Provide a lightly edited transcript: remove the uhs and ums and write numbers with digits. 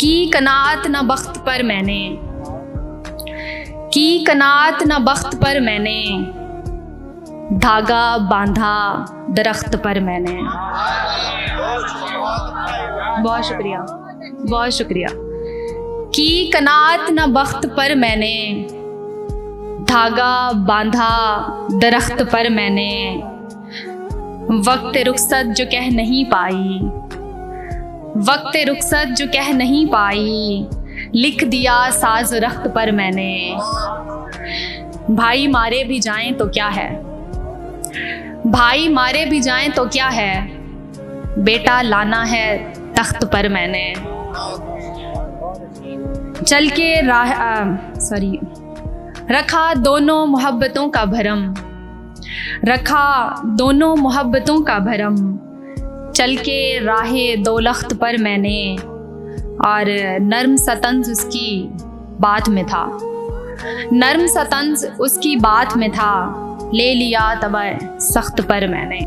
की कनात न बख्त पर मैंने, की कनात न बख्त पर मैंने, धागा बांधा दरख्त पर मैंने। बहुत शुक्रिया, बहुत शुक्रिया। की कनात न बख्त पर मैंने, धागा बांधा दरख्त पर मैंने। वक्त रुखसत जो कह नहीं पाई, वक्त रुखसत जो कह नहीं पाई, लिख दिया साज रख्त पर मैंने। भाई मारे भी जाएं तो क्या है, भाई मारे भी जाएं तो क्या है, बेटा लाना है तख्त पर मैंने। चल के राह सॉरी रखा दोनों मोहब्बतों का भरम, रखा दोनों मोहब्बतों का भरम। चल के राहे दो लख्त पर मैंने, और नर्म सा तंज उसकी बात में था, नर्म सा तंज उसकी बात में था। ले लिया तब सख्त पर मैंने।